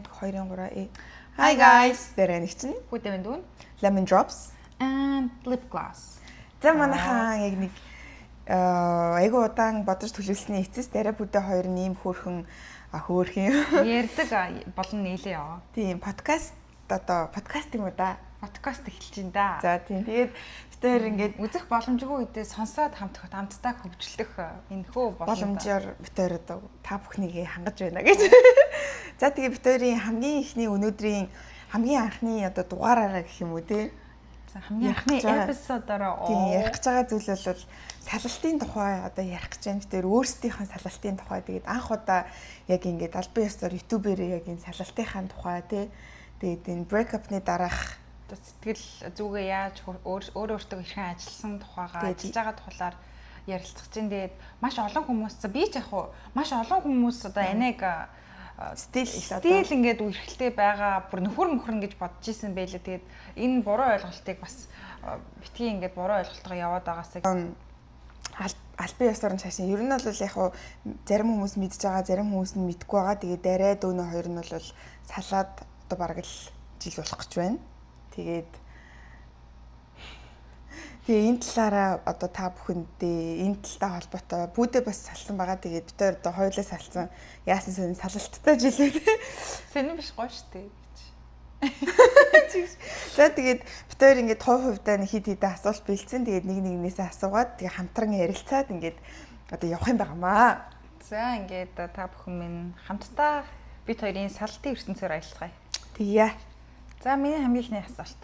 1 2 3. Hi guys. Дээр нэг чинь Бүтэвэн дүүн. Lemon drops And lip gloss. За манайхаа яг нэг айгу удаан бодож төлөвлөсний эцэс дараа бүдэ хоёр нэм хөөрхөн Ярьдаг болон нийлээ яа. Тийм подкаст юм уу да. Подкаст эхэлж байна да. За тийм тэгээд битээр ингээд үзэх боломжгүй үедээ сонсоод хамтдаа хөгжлөх энэ хөө боломжоор битээр одоо та бүхнийг хангаж байна гэж. За тэгээд битээрийн хамгийн ихний өнөөдрийн хамгийн анхны одоо дугаараараа гэх юм уу те. За хамгийн анхны эпизодороо ярих гэж байгаа зүйл бол салалтын тухай одоо ярих гэж байна. Тэр өөрсдийнхөө салалтын тухай тэгээд анх удаа яг ингээд албан ёсоор ютуберээ яг энэ салалтынхаа тухай тэгээд энэ break-up-ны дараах сэтгэл зүгээ яаж өөртөө хэрхэн ажилласан тухайгаа ажиллаж байгаа тухайлаар ярилцах чинь тэгээд маш олон хүмүүс би ч яг хуу маш олон хүмүүс одоо аниг стил ингээд үерхэлтэй байгаа бүр нөхөр гэж бодож исэн байлээ. Тэгээд энэ буруу ойлголтыг бас битгий ингээд буруу ойлголтоо яваад байгаасаа албан ёсоор нь шашин. Ер нь бол яг хуу зарим хүмүүс мэдж байгаа, зарим хүмүүс нь мэдгүй байгаа. Тэгээд дараа дөнөө хоёр нь бол салаад одоо бараг л жил болох гэж байна. Тэгээд энэ талаараа одоо та бүхэндээ энэ талтай холбоотой бүдэ бас салсан байгаа. Тэгээд бид хоёр одоо хоёулаа салсан. Яасан сэн салалттай жилээ. Сэнэн биш гоё штэ гэж. За тэгээд бид хоёр ингээд хувьдаа нэг хид асуулт бэлдсэн. Тэгээд нэгнээсээ асуугаад тэгээд хамтран ярилцаад ингээд одоо явах юм байнамаа. За ингээд та бүхэн минь хамтдаа бид хоёрын салтын ертөнцөөр аялцгаая. Тэгье. За миний хамгийн ихний асуулт.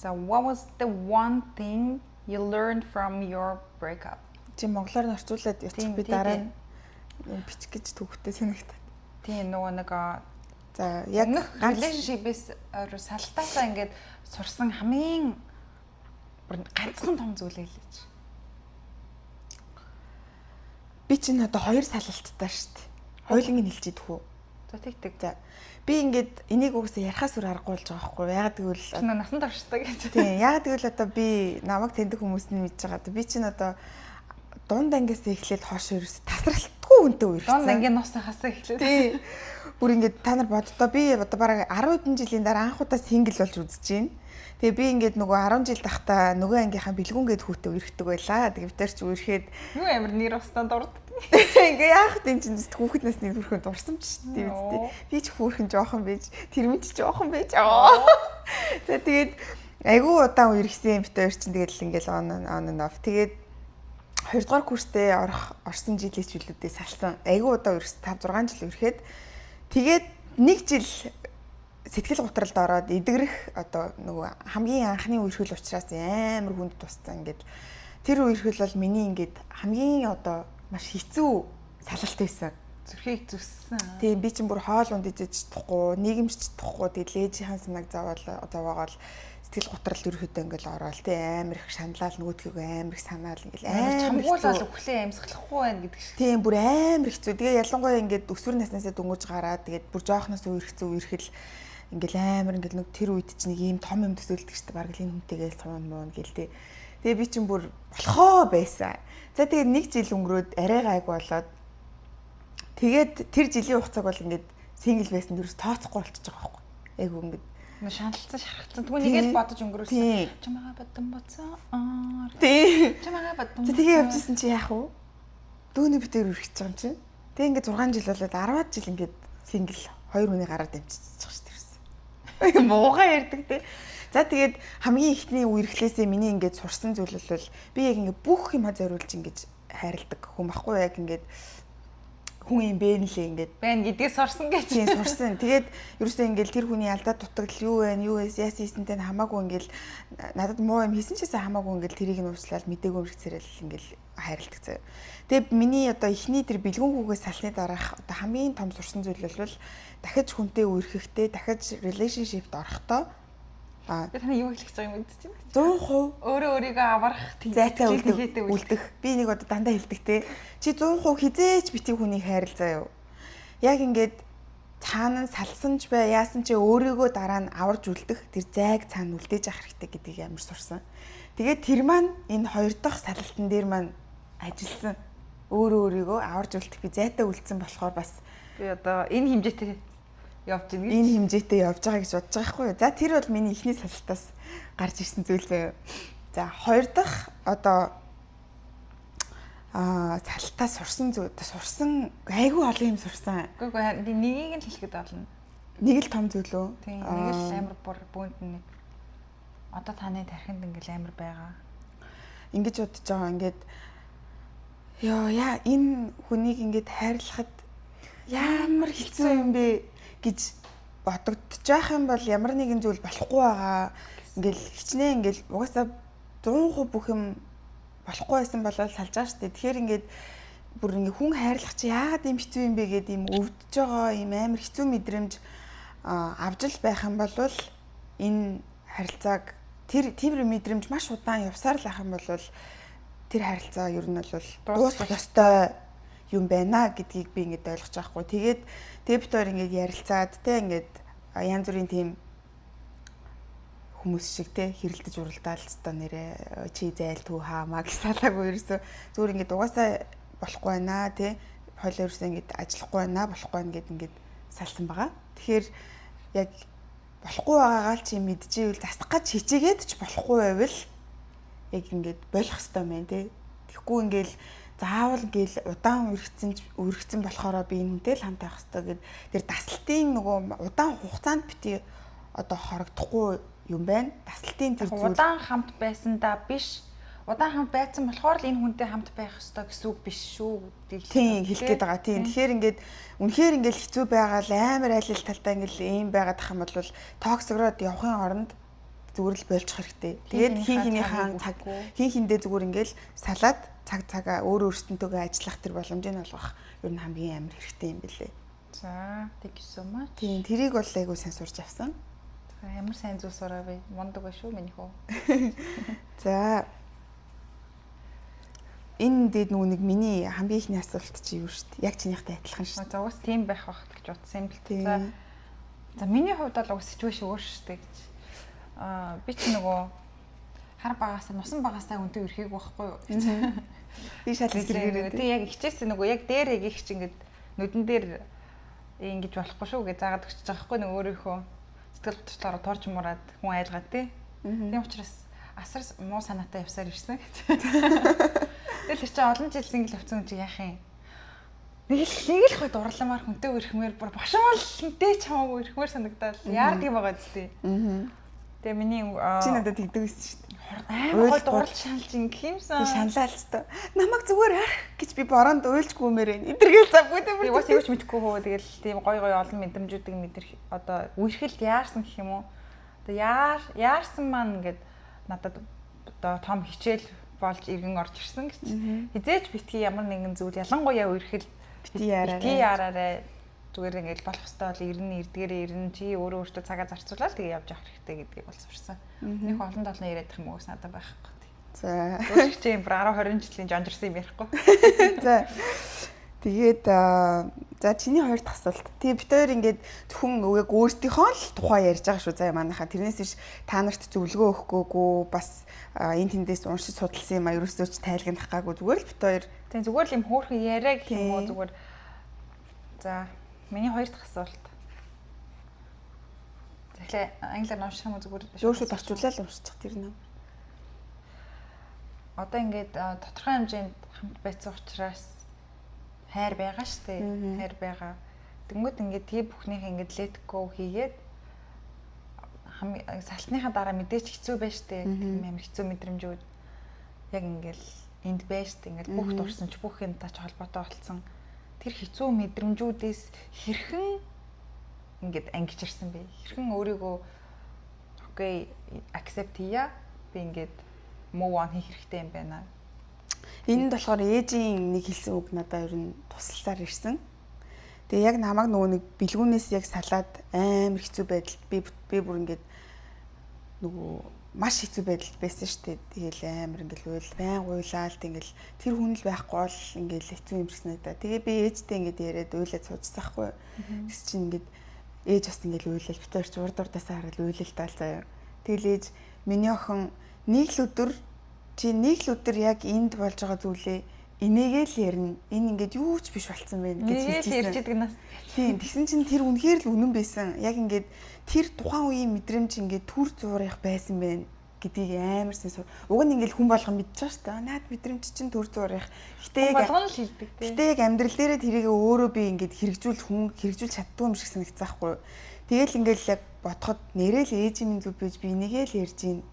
So what was the one thing you learned from your breakup? Чи монголоор нь орчуулад явчих би дараа нь бичих гэж төвхтэй санагдаад. Тийм нөгөө нэг за яг relationship-ээс салтаасаа ингээд сурсан хамгийн ганцхан том зүйл хэлээч. Би чинь одоо хоёр салалттай шүү дээ. Хоёуланг нь хэлж идэх үү? За тэгтэг. За би ингээд энийг угсаа ярахаас үр аргагүй болж байгаа байхгүй. Ягаад гэвэл насан туршдаг гэж. Тийм, ягаад гэвэл одоо би намайг таньдаг хүмүүс нь мэдж байгаа. Би чинь одоо дунд ангиас эхлээд хоош ерөөс тасралтгүй үнтэй үерхсэн. Дунд ангийн нуусахаас эхлээд. Тийм. Бүр ингээд та нар боддоо би одоо бараг 10 хэдэн жилийн дараа анх удаа сингл болж үзэж байна. Тэгээ би ингээд нөгөө 10 жил тахта нөгөө ангийнхаа бэлгүнгээд хүүтэ үерхдэг байлаа. Тэгээ битэр чи үерхэд юу амар нэр устан дурд. Ингээ яах вэ чинь хүүхэд насны хүрхэн дурсан ч тийм үстэй. Би ч хүүхэн жоохон байж, тэр минь ч жоохон байж. За тэгээд айгүй удаан үерхсэн битэр чинь тэгээд л ингээл on and off. Тэгээд 2 дугаар курстэй орсон жилийн чөлөөдөө салсан. Айгүй удаан үерхсэн 5 6 жил үерхэд тэгээд 1 жил сэтгэл гутралд ороод эдгэрэх одоо нөгөө хамгийн анхны үерхэл учраас амар хүнд туссан ингээд тэр үерхэл бол миний ингээд хамгийн одоо маш хэцүү салалт байсан. Зүрхийг зүссэн. Тийм би чинь бүр хоол унд ижиж чадахгүй, нийгэмч чадахгүй тэгээд ээжийн санааг зовоогоол сэтгэл гутралд ерөөхдөө ингээл ороод тийм амар их шаналал нөгөөдгөө амар их санаал ингээл амар хамгуулал өглөө амьсгалахгүй байна гэдэг шиг. Тийм бүр амар хэцүү. Тэгээ ялангуяа ингээд өсвөр наснасаа дөнгөж гараад тэгээд бүр жоохноос үерхэл ингээл амар ингээл нэг тэр үед чинь нэг ийм том юм төсөөлдөг шүү дээ. Бараг л энэ хүнтэйгээ суун муун гэлтэй. Тэгээ би чинь бүр болохоо байсан. За тэгээд 1 жил өнгөрөөд арай гайг болоод тэгээд тэр жилийн хугацааг бол ингээд сингл байсан дөрөс тооцохгүй болчихж байгаа байхгүй. Айгу ингээд шаналцсан шархалцсан. Тэгвэл нэгээд бодож өнгөрөөсөн. Чамайга бадсан боцоо. Тийм. Чамайга бадсан. Тэгээ явжсэн чи яах вэ? Дөөний битээр үргэж байгаа юм чинь. Тэгээ ингээд 6 жил болоод 10 жил ингээд сингл хоёр хүний гараар дамжиж байгаа шүү дээ. Муугаа ярддаг тий. За тэгээд хамгийн ихний үерхлээсээ миний ингээд сурсан зүйл бол би яг ингээд бүх юма зориулж ингээд хайрладаг хүн баггүй яг ингээд хүн юм бэ нэлээ ингээд байна гэдгийг сурсан гэж. Тийм сурсан. Тэгээд ерөөсөө ингээд тэр хүний алдаа дутагдал юу вэ? Юу яасан хийсэнтэй хамаагүй ингээд надад муу юм хийсэн ч гэсэн хамаагүй ингээд тэрийг нь уучлаад мдээгүй юм шиг царэл ингээд хайрладаг заяа. Тэгээд миний одоо ихний тэр бэлгүүнгүйгээс салсны дараах одоо хамгийн том сурсан зүйл бол дахиж хүнтэй үерхэхдээ дахиж relationship-д орохдоо таны юу хэлэх гэж байгаа юм бэ? 100% өөрийгөө аврах зайтай үлдэх. Би нэг одоо дандаа хэлдэг те. Чи 100% хизээч битгий хүнийг хайрлаа юу? Яг ингээд цаана салсан ч бай, яасан ч өөрийгөө дараа нь аварж үлдэх тэр зайг цаана үлдээж авах хэрэгтэй гэдгийг амар сурсан. Тэгээд тэр маань энэ 2 дахь салтан дээр маань ажилласан. Өөрийгөө аварж үлдэх би зайтай үлдсэн болохоор бас Би одоо энэ хэмжээтэй явж байна гэж. Энэ хэмжээтэй явж байгаа гэж бодож байгаа хгүй юу. За тэр бол миний эхний салтаас гарч ирсэн зүйл заяа. За хоёр дахь одоо цалтаа сурсан айгүй олон юм сурсан. Үгүй нэгийг нь хэлэхэд болно. Нэг л том зүйл үү? Тийм нэг л амар бүүнд нэг. Одоо таны тархинд ингээл амар байгаа. Ингэж бодож байгаа ингээд яа энэ хүнийг ингээд хайрлахад ямар хэцүү юм бэ гэж бодогдож байх юм бол ямар нэгэн зүйл болохгүй байгаа. Ингээл хичнээн ингээл угаасаа 100% бүх юм болохгүй байсан болол салж байгаа шүү дээ. Тэгэхээр ингээд бүр ингээ хүн хайрлах чи яагаад юм хэцүү юм бэ гэдэг юм өвдөж байгаа юм амар хэцүү мэдрэмж авж л байх юм бол энэ харилцааг тэр мэдрэмж маш удаан явсаар л ах юм бол тэр харилцаа ер нь бол дуусах ёстой юм байна гэдгийг би ингээд ойлгож байгаа хгүй. Тэгээд бид хоёр ингээд ярилцаад те ингээд янз бүрийн тийм хүмүүс шиг те хэрэлдэж уралдаал өстой нэрэ чи зайл түү хаамаа гэж салаагүй ерөөсөө зүгээр ингээд угаасаа болохгүй байна те хоёул ерөөсөө ингээд ажиллахгүй байна болохгүй байна гэд ингээд салсан байгаа. Тэгэхээр яг болохгүй байгаагаа л чи мэдчихвэл засах гэж хичээгээд ч болохгүй байвал яг ингээд болох хэвээр мэн те. Тэгэхгүй ингээд заавал ингээл удаан үргэцэн болохоор би энэ хүнтэй л хамт байх хэвээр гэд тэр дасалтын нөгөө удаан хугацаанд бити одоо хорогдохгүй юм байна. Дасалтын тэр зүйл удаан хамт байсандаа биш. Удаан хамт байсан болохоор л энэ хүнтэй хамт байх ёстой гэсэн үг биш шүү гэдгийг хэлэх гээд байгаа. Тийм. Тэгэхээр ингээд үнэхээр ингээд хэцүү байгаа л амар айлал талтай ингээд ийм байгаад ах юм бол токсогроод явахын оронд зүгээр л болчих хэрэгтэй. Тэгээд хин хиндээ зүгээр ингээд салаад цагаа өөр өөртөнтэйгээ ажиллах тэр боломжийг олгох ер нь хамгийн амар хэрэгтэй юм билээ. За, thank you so much. Тийм, тэрийг бол айгуу сайн сурч авсан. Ямар сайн зүйл сураа вэ? Мундаг ба шүү миний хөө. За. Энэ дэд нүг миний хамгийн ихний асуулт чи юу шүү дээ. Яг чинийхтэй адилхан шүү. За уус тийм байх бах гэж утсан юм л дээ. За миний хувьд бол уус ситүэйшн өөр шүү дээ гэж. Би ч нөгөө хар багасаа нусан багасаа үнтэй өрхийг байхгүй юу. Би шал зэрэг тий яг хичээсэн нөгөө яг дээр яг их чи ингээд нүдэн дээр ингэж болохгүй шүү гэж заагаад өгч байгаа байхгүй нөгөө өөрийнхөө сэтгэл готролоор туурж мураад хүн айлгаад тий. Тийм учраас асар муу санаатай явсаар ирсэн гэж. Тэгэл чи олон жил сингл авсан чи яах юм? Нэг л хой дурламаар хүнтэй өрхмээр бүр бошоол хинтэй ч хамаагүй өрхмээр санагдаад яардаг байгаа зү. Тэгээ миний чи надад тэгдэг байсан шүү дээ. Амар дурлж шаналж ингэх юмсан. Шаналаа л та. Намайг зүгээр арх гэж би бороонд уйлжгүй мэрэн. Эдэргээл завгүй дээ. Би бас юу ч мэдэхгүй хөө тэгэл тийм гой олон мэдрэмжүүдийг мэдэрх одоо үерхэлд яарсан гэх юм уу. Одоо яарсан маань ингээд надад одоо том хичээл болж иргэн орж ирсэн гэж. Хизээч битгий ямар нэгэн зүйл ялангуяа үерхэл битгий яраарай. Зүгээр ингээд болох хэвээр бол эрдгээрээ чи өөрөө цагаа зарцуулаад тэгээ явж явах хэрэгтэй гэдгийг бол сурсан. Нэг олон толны яриад их мөөс надад байхгүй. За. Өөрчлөгч юм 10 20 жилийн жонжирсан юм ярихгүй. За. Тэгээд за чиний хоёр дахь асуулт. Тэгээ бид хоёр ингээд зөвхөн яг өөртөөхөө л тухай ярьж байгаа шүү заа манайхаа. Тэрнээс биш та нарт зөвлөгөө өгөхгүйгүй бас энэ тэндээс уншиж судалсан юм а ерөөсөө ч тайлгнах гаагүй зүгээр л бид хоёр. Тэгээ зүгээр л юм хөөрхөн яриа гэх юм уу зүгээр. За миний хоёр дахь асуулт. Тэгэхээр англиар унших юм уу зүгээр өөрсөд орчуулаад уншчих тэр нэ. Одоо ингээд тодорхой хэмжээнд хамт байцсан учраас хайр байгаа штэ. Хайр байгаа. Тэнгүүд ингээд тий бүхнийх ингээд let go хийгээд салтныхаа дараа мэдээч хэцүү байж штэ. Амар хэцүү мэдрэмжүүд яг ингээд энд байж штэ. Ингээд бүх дурсан ч бүх юмтай ч холбоотой болсон. Тэр хэцүү мэдрэмжүүдээс хэрхэн ингээд ангижирсан бэ? Хэрхэн өөрийгөө окей accept хийя? Би ингээд move on хийх хэрэгтэй юм байна. Энэ нь болохоор ээжийн нэг хэлсэн үг надад ер нь тусалсаар ирсэн. Тэгээ яг намайг нөгөө нэг бэлгүүнээс яг салаад амар хэцүү байдалд би бүр ингээд нөгөө маш хэцүү байдалд байсан шүү дээ. Тэгээл амар ингээл байн гуйлаад ингээл тэр хүн л байхгүй бол ингээл хэцүү юм шиг санагдаа. Тэгээ би ээжтэй ингээд яриад уйлаад суужсан хгүй. Тэс чинь ингээд ээж бас ингээл уйлал битэрч урд урдаасаа хараад уйлал даал заяа. Тэгэл ээж миний охин нэг л өдөр яг энд болж байгаа зүйлээ энийгээ л ярина. Энэ ингээд юу ч биш болцсон байна гэж хэлчихсэн. Ярьж идэг нас. Тийм. Тэгсэн чинь тэр үнэхээр л үнэн байсан. Яг ингээд тэр тухайн үеийн мэдрэмж ингээд түр зуурах байсан байна гэдгийг амар сайн уг нь ингээд хүн болгон мэдчихэж байгаа шүү дээ. Наад мэдрэмж чинь түр зуурах. Гэтэ болгон л хэлдэг тийм. Гэтэ яг амьдрал дээрээ тэрийг өөрөө би ингээд хэрэгжүүлж чаддгүй юм шиг санагцаахгүй. Тэгэл ингээд яг бодоход нэрэл ээжийн зүв бийж би энийгээ л ярьж гин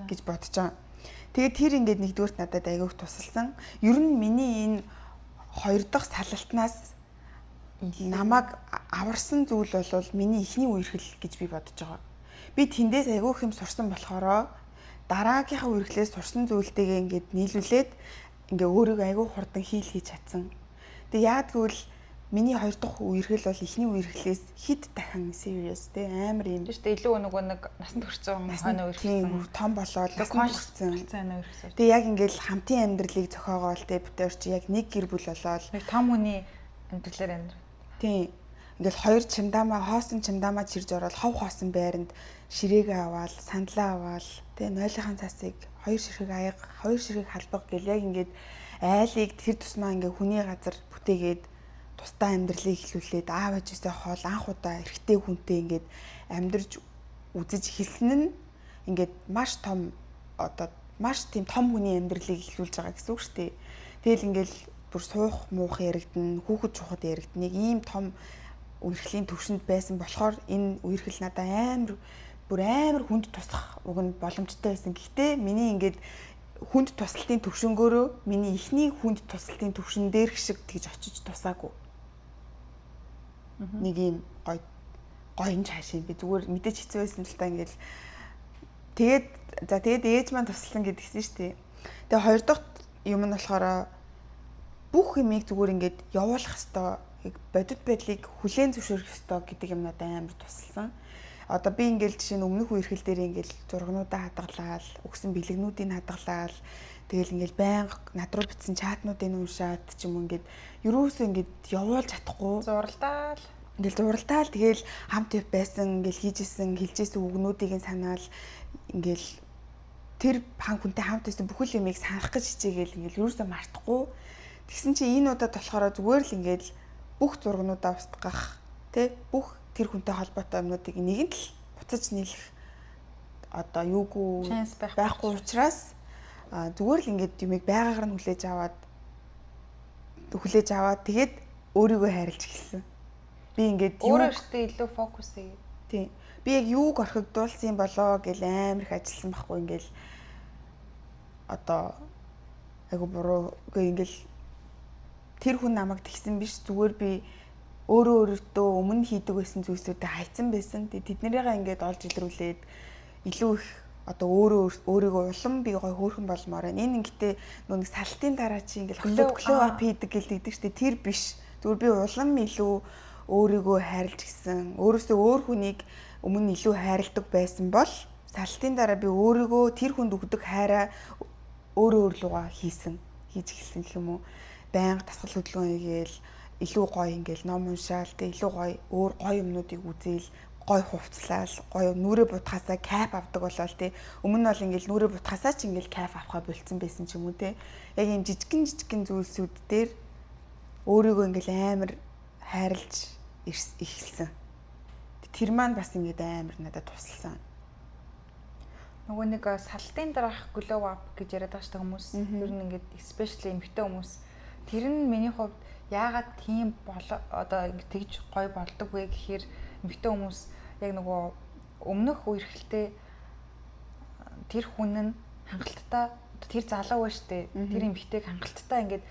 гэж бодож байгаа. Тэгээд тэр ингээд нэгдүгürt надад аягүйх тусалсан. Ер нь миний энэ хоёр дахь салалтнаас намайг аварсан зүйл бол миний эхний үерхэл гэж би бодож байгаа. Би тэндээс аягүйх юм сурсан болохоор дараагийнхаа үерхлээс сурсан зүйлтэйгээ ингээд нийлүүлээд ингээ өөрийгөө аягүйх хурдан хийж чадсан. Тэгээд яад гэвэл миний хоёр дахь үерхэл бол эхний үерхлээс хэд дахин serious те амар юм. Шүү дээ илүү нөгөө нэг насанд хүрсэн хойно үерхсэн. Том болоод насанд хүрсэн. Тэгээ яг ингээл хамтын амьдралыг зохиогоол те битэр чи яг нэг гэр бүл болоод нэг том хүний амьдралаар амьдрал. Тийм. Ингээл хоёр чимдаамаа хоосон чимдаамаа чирж ороод хов хоосон байранд ширээгээ аваад сандлаа аваад те нойлынхаа цасыг хоёр ширхэг халбах гэл яг ингээд айлыг тэр тусмаа ингээ хүний газар бүтээгээд тусдаа амьдралыг эхлүүлээд аав ээжээсээ хол анх удаа эрэгтэй хүнтэй ингээд амьдарч үзэж эхэлсэн нь ингээд маш том тийм том хүний амьдралыг эхлүүлж байгаа гэсэн үг шүү дээ. Тэгэл ингээл бүр суух муух яригдана, хүүхэд чухад яригдана. Нэг ийм том үерхлийн төвшөнд байсан болохоор энэ үерхэл надад амар хүнд туслах уг нь боломжтой байсан. Гэхдээ миний ингээд хүнд туслалтын төвшөнгөөрөө миний эхний хүнд туслалтын төвшин дээр шиг тэгж очиж тусаагүй. Нэг юм гоё цаашаа би зүгээр мэдээж хэцүү байсан л та ингээл тэгээд ээж маань тусласан гэдгийгсэн шүү дээ. Тэгээ хоёр дахь юм нь болохоор бүх юмыг зүгээр ингээд явуулах хэвээр бодит байдлыг хүлээн зөвшөөрөх хэвээр гэдэг юм надад амар тусалсан. Одоо би ингээл жишээ нь өмнөх үерхэл дээр ингээл зургнуудаа хадгалаад, өгсөн бэлэгнүүдийг хадгалаад, тэгэл ингээл байнга над руу бичсэн чатнуудыг уншаад ч юм ингээд ерөөсөө ингээд явуулж чадахгүй. Зуралдаал тэгэл хамт байсан ингээл хийжсэн хэлжсэн үгнүүдийг санаал ингээл тэр хан хүнтэй хамт байсан бүхэл юмыг санах гэж хичээгээл ингээл ерөөсөө мартахгүй. Тэгсэн чинь энэ удаад болохоор зүгээр л ингээл бүх зургнуудаа устгах тий бүх тэр хүнтэй холбоотой юмнуудыг нэгэнд л буцаж нийлэх одоо юугүй байхгүй учраас зүгээр л ингээд юмыг байгаагаар нь хүлээж аваад тэгээд өөрийгөө хайрлаж эхэлсэн. Би ингээд өөрөөсөө илүү фокус хийе. Тийм. Би яг юуг орхигдуулсан юм болоо гэж амар их ажилласан байхгүй ингээл одоо айгу буруу ингээл тэр хүн намайг тэгсэн биш зүгээр би өөртөө өмнө хийдэг байсан зүйлсүүдэд хайцсан байсан. Тэднэрийгээ ингээд олж илрүүлээд илүү их одоо өөрийгөө улам би гоё хөөрхөн болмоор байна. Энэ ингээд нэг салтын дараа чи ингээд глоw up хийдэг гэдэг штеп тэр биш. Зүгээр би улам илүү өөрийгөө хайрлж гисэн. Өөрөөсөө өөр хүнийг өмнө илүү хайрладаг байсан бол салтын дараа би өөрийгөө тэр хүнд өгдөг хайраа өөрөө руугаа хийж эхэлсэн гэх юм уу. Байнга дасгал хөдөлгөөн хийгээл илүү гоё ингээл ном уншаал тэ илүү гоё өөр гоё юмнуудыг үзээл гоё хувцлал гоё нүрэ бутхасаа кайф авдаг болол тэ өмнө нь бол ингээл нүрэ бутхасаа ч ингээл кайф авахаа болцсон байсан ч юм уу тэ яг юм жижигэн зүйлсүүд дээр өөрийгөө ингээл амар хайрлж эхэлсэн. Тэр маань бас ингээд амар надад тусалсан. Нөгөө нэг салтын дараах glow up гэж яриад байгаа шүү дээ хүмүүс. Ер нь ингээд especially эмэгтэй хүмүүс тэр нь миний хувьд яагаад тийм одоо тэгж гоё болдог вэ гэхээр эмэгтэй хүмүүс яг нөгөө өмнөх үерхэлтэй тэр хүн нь хангалттай тэр залуу байж тээ тэр эмэгтэйг хангалттай ингээд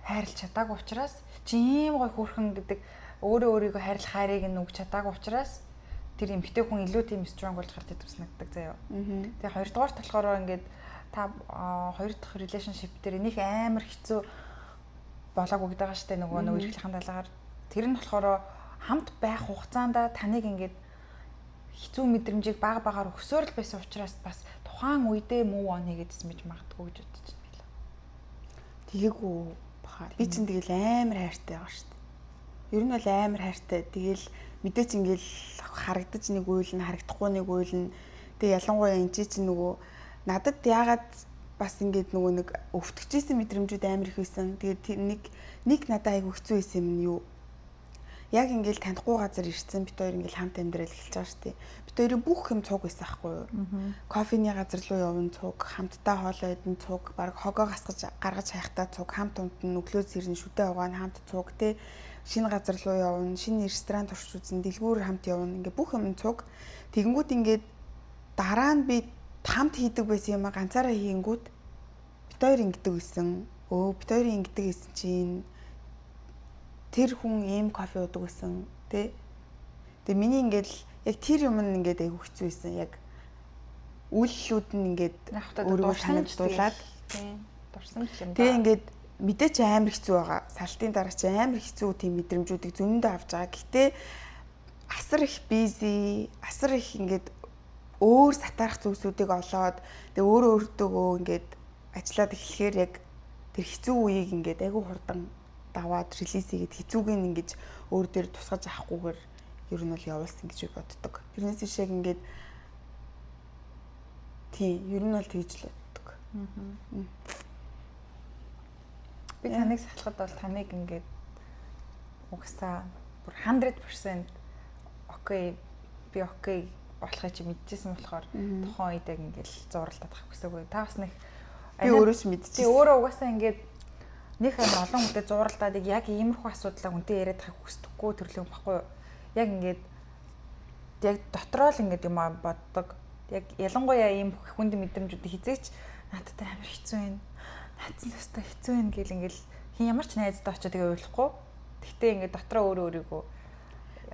хайрлах чадаагүй учраас чи ийм гоё хөөрхөн гэдэг өөрийгөө хайрлах хайрыг нь өгч чадаагүй учраас тэр эмэгтэй хүн илүү тийм strong болж гарч идэх санагддаг заяа. Тэгээ хоёрдугаар болохоор ингээд та хоёр дахь relationship дээр энийх амар хэцүү болоогүй гэдэг байгаа штэ нөгөө үерхлийн талаагаар тэр нь болохоор хамт байх хугацаанд таныг ингээд хэцүү мэдрэмжийг багаар өгсөөр л байсан учраас бас тухайн үедээ move on хийгээдсэн байж магадгүй гэж бодож байна билээ. Тэгээгүй баха. Би чинь тэгэл амар хайртай байгаа штэ. Ер нь бол амар хайртай. Тэгэл мэдээч ингээл харагдаж нэг үйл нь харагдахгүй нэг үйл нь тэгээ ялангуяа энэ чинь нөгөө надад яагаад бас ингээд нөгөө нэг өвтгчээсэн мэдрэмжүүд амар их байсан. Тэгээд тэр нэг надад айгу хэцүү байсан юм нь юу? Яг ингээд танихгүй газар ирсэн бид хоёр ингээд хамт амьдрал эхэлж байгаа шүү дээ. Бид хоёрын бүх юм цуг байсан байхгүй юу? Кофений газар руу явна цуг, хамтдаа хоолоо идэн цуг, баг хогоо гаргаж хайхтаа цуг, хамт унтна, өглөө зэрэн шүдэ угаана хамт цуг те. Шинэ газар руу явна, шинэ ресторан турш үзэн, дэлгүүр хамт явна. Ингээд бүх юм цуг. Тэгэнгүүт ингээд дараа нь би хамт хийдэг байсан юм а ганцаараа хийнгүүт бид хоёр ингэдэг байсан. Бид хоёр ингэдэг гэсэн чинь тэр хүн ийм кофе уудаг байсан тий. Тэгээ миний ингээд яг тэр юм нь ингээд айгу хэцүү байсан. Яг үйллүүд нь ингээд өөрийгөө санагдуулаад тий. Дурсан юм да. Тэгээ ингээд мэдээч амар хэцүү байгаа. Салтын дараа чи амар хэцүү тийм мэдрэмжүүдийг зөндөө авч байгаа. Гэхдээ асар их busy, асар их ингээд өөр сатарах зүйлсүүдийг олоод тэгээ өөртөөгөө ингээд ажиллаад эхлэхээр яг тэр хэцүү үеийг ингээд айгу хурдан даваад релиз хийгээд хэцүүг нь ингэж өөр дээр тусгаж авахгүйгээр ер нь бол явуулсан гэж боддог. Тэрнээс биш яг ингээд тий ер нь бол тэгж л боддог. Би таныг сахалахад бол таныг ингээд угсаа бүр 100% окей би окей болохыг чи мэдчихсэн болохоор тухайн үед яг ингээд зурлаад авах хүсээгүй. Та бас нэг би өөрөө ч мэдчихсэн. Би өөрөө угаасаа ингээд нэг олон хүнтэй зурлаад яг иймэрхүү асуудлаа хүнтэй яриад байхыг хүсдэггүй төрлөө баггүй юу. Яг ингээд яг дотроо л ингээд юм боддог. Яг ялангуяа ийм хүнд мэдрэмжүүд хизээч надтай амар хэцүү байна. Наадсан төстэй хэцүү байна гэл ингээд ямар ч найзтай очиод тэгээ ойлгохгүй. Тэгтээ ингээд дотроо өөрийгөө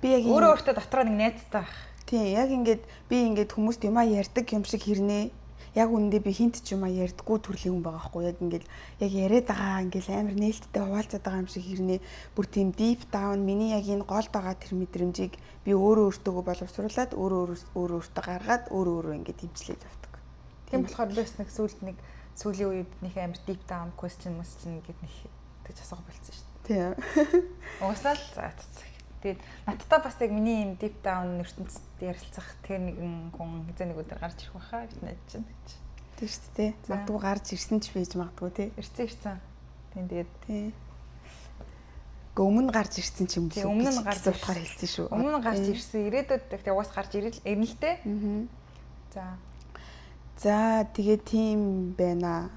би яг өөртөө дотроо нэг найзтай байх. Тийм яг ингээд би ингээд хүмүүст юмаа ярьдаг юм шиг хэрнээ яг үнэндээ би хинт ч юмаа ярьдаггүй төрлийн хүн байгаа байхгүй яг ингээд яг яриад байгаа ингээд амар нээлттэй хуваалцаад байгаа юм шиг хэрнээ бүр тийм deep down миний яг энэ голд байгаа тэр мэдрэмжийг би өөртөөгөө боловсруулад өөртөө гаргаад өөрөө ингээд хэмжлээд авдаг. Тийм болохоор би бас нэг сүүлийн үед нэг амар deep down question гэд нэг тэгж асуух болсон шүү дээ. Тийм. Угсаал тэгээд надтай бас яг миний юм deep down ертөнцид ярилцах тэр нэгэн хүн хэзээ нэг өдөр гарч ирэх байхаа гэж найдаж байна гэж. Тийм шүү дээ. Магадгүй гарч ирсэн ч байж магадгүй тий. Ирсэн. Тийм тэгээд тий. Өмнө гарч ирсэн ч юм уу. Өмнө нь гарч утгаар хэлсэн шүү. Өмнө нь гарч ирсэн. Ирээдүйд тэгээд угаас гарч ирнэ л дээ. Аа. За тэгээд тийм байна.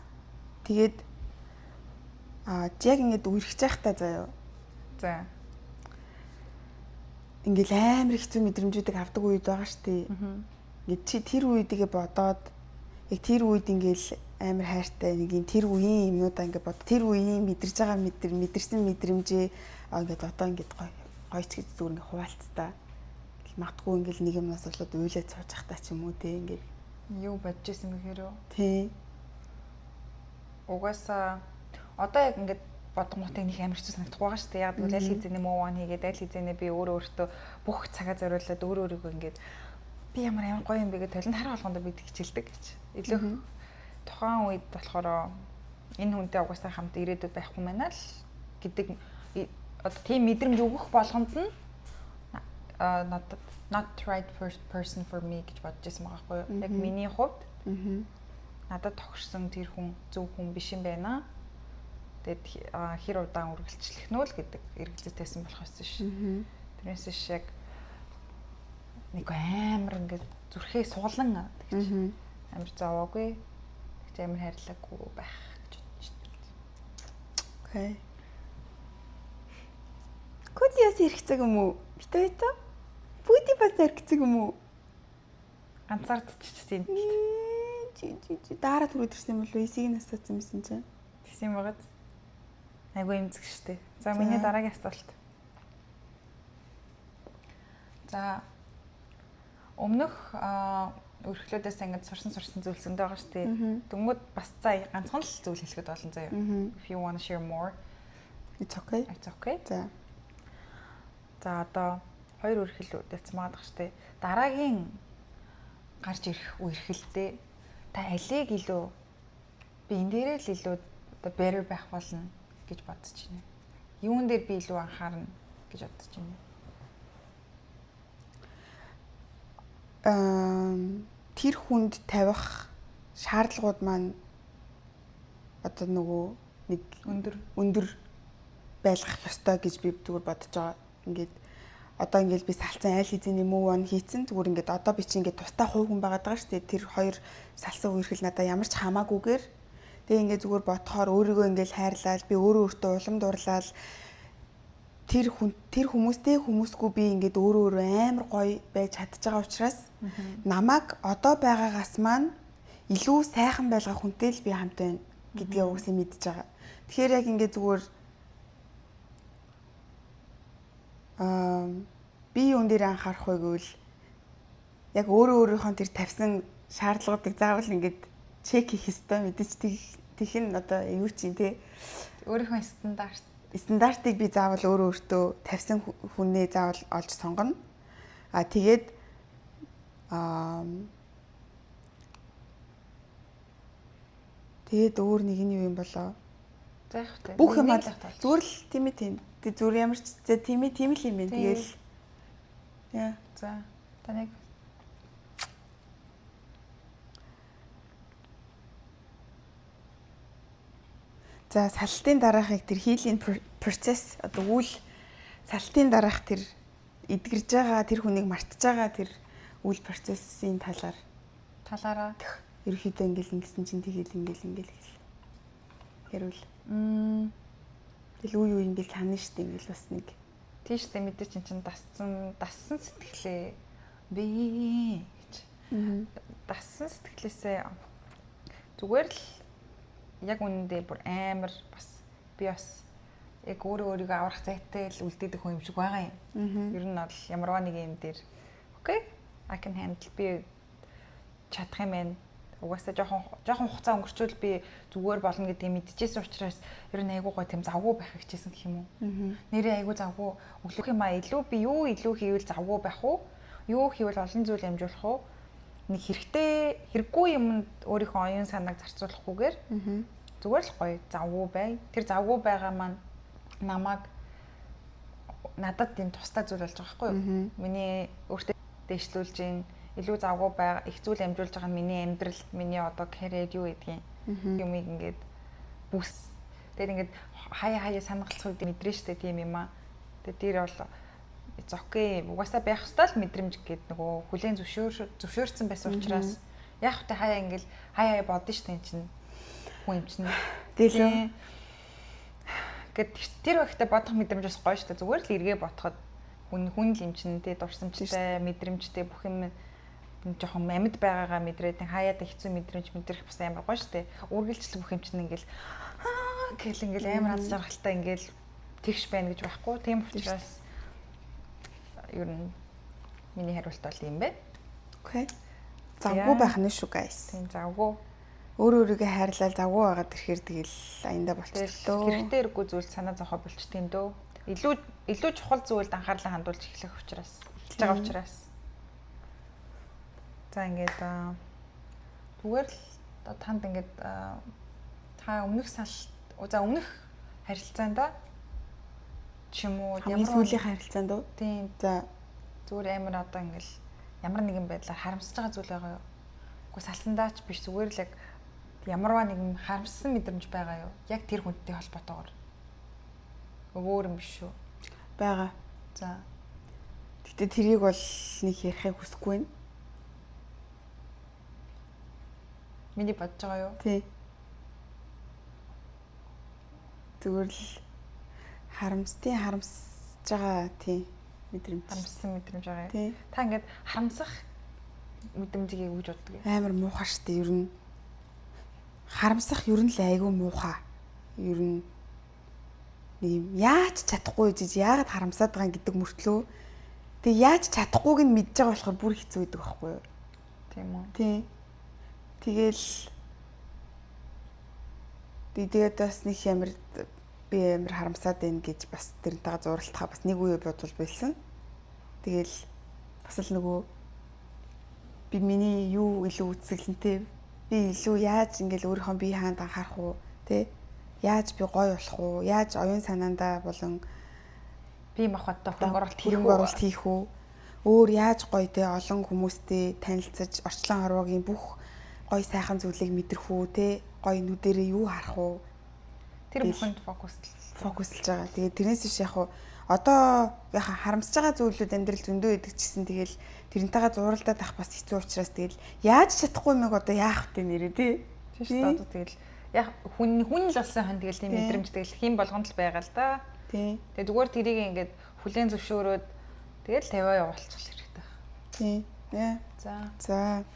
Тэгээд яг ингэж үерхэж байхдаа заяа. За. Ингээл амар хэцүү мэдрэмжүүдийг авдаг үед байгаа шүү дээ. Ингээд чи тэр үеийгээ бодоод яг тэр үед ингээл амар хайртай нэг юм тэр үеийн юмнуудаа ингээд бод тэр үеийн мэдэрж байгаа мэдэрсэн мэдрэмжээ ингээд одоо ингээд гойч гэж зүгээр ингээд хуваалцтаа. Магадгүй ингээл нэг юмнаас болоод уйлаад сууж захтаа ч юм уу те ингээд юу бодож исэн бэхэрөө. Тий. Угаасаа одоо яг ингээд бодгомотыг нэг амар хэцүү санагдах байгаа шүү дээ. Яг тэгвэл аль хэзээ муу ван хийгээд аль хэзээ би өөртөө бүх цагаа зориулаад өөрийгөө ингээд би ямар гоё юм бэ гэж толинд хараа болгондоо бид хичээлдэг гэж. Илүү тухайн үед болохоор энэ хүнтэй угаасаа хамт ирээдүйд байхгүй мэнаа л гэдэг одоо тийм мэдрэмж өгөх болгонд нь not right person for me гэж бодож байсан байгаа байхгүй юу? Яг миний хувьд надад тохирсон тэр хүн зөв хүн биш юм байна. Тэгээд хэр удаан үргэлжлэх нь л гэдэг эргэлзээтэйсэн болох байсан ш. Тэрнээс ш яг нэг амар ингээд зүрхээ суулан гэж амар зовоогүй. Тэгж амар хайрлаагүй байх гэж бодсон ш. Окей. Кодиас хэрэгцэг юм уу? Битээ та? Бүди бас хэрэгцэг юм уу? Ганцаардчих тийм. Чи дараа түрүүд ирсэн юм болов уу? Эсийг нь асуусан юмсэн чинь. Тэгсэн байгаад. Айгу эмзэг штэ. За миний дараагийн асуулт. За өмнөх өрхлөөдөөс ингэж сурсан зүйлсэнд байгаа штэ. Дөнгөд бас за ганцхан л зүйл хэлэхэд болно заяа. If you want to share more, it's okay. It's okay. За одоо хоёр өрхөл дэвцсэн байгаа штэ. Дараагийн гарч ирэх үерхэлдээ та алийг илүү би энэ дээрээ л илүү одоо better байх болно гэж бодож байна. Юун дээр би илүү анхаарна гэж бодож байна. Тэр хүнд тавих шаардлагууд маань одоо нөгөө нэг өндөр байлгах ёстой гэж би зүгээр бодож байгаа. Ингээд одоо ингээд би салсан айл хэзээний мөв он хийцэн зүгээр ингээд одоо би чи ингээд тустай хувь хүн байгаад байгаа шүү дээ. Тэр хоёр салсан үерхэл надаа ямар ч хамаагүйгээр тэгээ ингээд зүгээр бодохоор өөрийгөө ингээд хайрлаад би өөрөө өөртөө улам дурлал тэр хүмүүстэй хүмүүсгүй би ингээд өөрөө амар гоё байж чадж байгаа учраас намайг одоо байгаагаас маань илүү сайхан байлгах хүнтэй л би хамт байна гэдгээ үгсээ мэдж байгаа. Тэгэхээр яг ингээд зүгээр би юун дээр анхаарах вэ гэвэл яг өөрийнхөө тэр тавьсан шаардлагуудыг заавал ингээд чек хийх хэрэгтэй мэдээж тийх нь одоо юу ч юм те өөрийнхөө стандартыг би заавал өөртөө тавьсан хүнээ заавал олж сонгоно. Тэгээд өөр нэг нь юу юм болоо? Бүх юм зүгээр л тийм ээ. Тэг зүгээр ямар ч тийм л юм байна. Тэгээл яа. За таныг за салтын дараахыг тэр хийлийн процесс одоо үйл салтын дараах тэр эдгэрж байгаа тэр хүнийг мартаж байгаа тэр үйл процессын талаараа ерөөхдөө ингэсэн чинь тэгээд ингээл ярил. Тэгэл үе ингээл санаа штэ ингээл бас нэг тийштэй мэдээ чинь дассан сэтгэлээ би гэж. Дассан сэтгэлээсээ зүгээр л яг үнэндээ бүр амар бас би бас яг өөрийгөө аврах зайтай л үлдээдэг хүн юм шиг байгаа юм. Ер нь бол ямарваа нэг юм дээр окей I can handle би чадах юм байна. Угаасаа жоохон хугацаа өнгөрчвөл би зүгээр болно гэдгийг мэдчихсэн учраас ер нь айгуу гой тийм завгүй байх хичээсэн гэх юм уу. Нэрээ айгуу завгүй өглөх юм а илүү би юу илүү хийвэл завгүй байх уу? Юу хийвэл олон зүйл амжуулах уу? Нэг хэрэггүй юмд өөрийнхөө оюун санааг зарцуулахгүйгээр зүгээр л гоё завгүй бай. Тэр завгүй байгаа маань надад тийм тустай зүйл болж байгаа байхгүй юу? Миний өөртөө дэвшлүүлж ийн илүү завгүй байгаа их зүйл амжуулж байгаа нь миний амьдрал, миний одоо карьер юу гэдгийг юмыг ингээд бүс. Тэгээд ингээд хаяа санагалцах үед мэдрэн штэ тийм юм аа. Тэгээд тэр бол it's okay. Угаасаа байх ёстой л мэдрэмж гээд нөгөө хүлэн зөвшөөрсөн байсан учраас яг хөтэ хаяа бодсон штэ энэ чинь хүн юм чинь. Тэгэл гэт тэр багтаа бодох мэдрэмж бас гоё штэ. Зүгээр л эргээ ботход хүн л юм чинь тий дурсамжтай, мэдрэмжтэй бүх юм жоохон амьд байгаагаа мэдрээд хаяад хэцүү мэдрэмж мэдрэх бас амар гоё штэ. Үргэлжлэл бүх юм чинь ингээл гэл ингээл амар аз жаргалтай ингээл тэгш байна гэж байхгүй. Тийм учраас ер нь миний хариулт бол юм байна. Окей. Завгүй байх нь шүү guys. Тийм завгүй. Өөрийгөө хайрлал завгүй байгаад ирэхээр тэгэл аяндаа болчихлоо. Хэрэгтэй хэрэггүй зүйл санаа зовхоо болчтiin дөө. Илүү чухал зүйлд анхаарлаа хандуулж эхлэх учраас эхэлж байгаа учраас. За ингээд зүгээр л танд ингээд та өмнөх өмнөх харилцаанда ч юм уу ямар сүүлийн харилцаанд уу? Тийм. За зүгээр амар одоо ингээл ямар нэгэн байдлаар харамсаж байгаа зүйл байгаа юу? Үгүй салсандаач биш зүгээр л яг ямарваа нэгэн харамссан мэдрэмж байгаа юу? Яг тэр хүнтэй холбоотойгоор. Өөр юм биш шүү. Бага. За. Гэтэ тэрийг бол нэг ярихыг хүсэхгүй байна. Миний бодож байгаа юу? Тий. Зүгээр л харамсж байгаа тий мэдрэмж. Харамссан мэдрэмж байгаа юу? Та ингээд харамсах мэдрэмжийг өгж боддог. Амар муухай штэ ер нь. Харамсах ер нь л айгүй муухай. Ер нь нэг яаж чадахгүй гэж яагаад харамсаад байгаа гэдэг мөртлөө тэг яаж чадахгүйг нь мэдж байгаа болохоор бүр хэцүү байдаг байхгүй юу? Тийм үү? Тий. Тэгээд бас нэг би амар харамсаад байна гэж бас тэрнтэйгээ зуралтахаа бас нэг үе бодвол болсон. Тэгэл бас л нөгөө би миний юу илүү үсгэлэнтэй би илүү яаж ингээл өөрийнхөө бие хаанд анхаарах уу тий яаж би гоё болох уу яаж оюун санаандаа болон бие махбодтой хөнгө оруулалт хийх үү өөр яаж гоё тий олон хүмүүстэй танилцаж орчлон хорвоогийн бүх гоё сайхан зүйлийг мэдрэх үү те гоё нүдэрээ юу харах уу Тэр бүхэнд фокуслж байгаа. Тэгээд тэрнээс биш яг хуу одоо яха харамсаж байгаа зүйлүүд амьдрал зөндөө идэг ч гэсэн тэгэл тэрнтэйгээ зуралдаад авах бас хэцүү учраас тэгэл яаж чадахгүй юм одоо яах вэ нэрээ тий. Тийм шүү дээ. Одоо тэгэл яг хүн л болсон хан тэгэл тийм мэдрэмж тэгэл хэм болгонд л байгаа л да. Тий. Тэгээ зүгээр тэрийг ингээд хүлэн зөвшөөрөөд тэгэл тавиа явуулчих хэрэгтэй байна. Тий. Яа. За.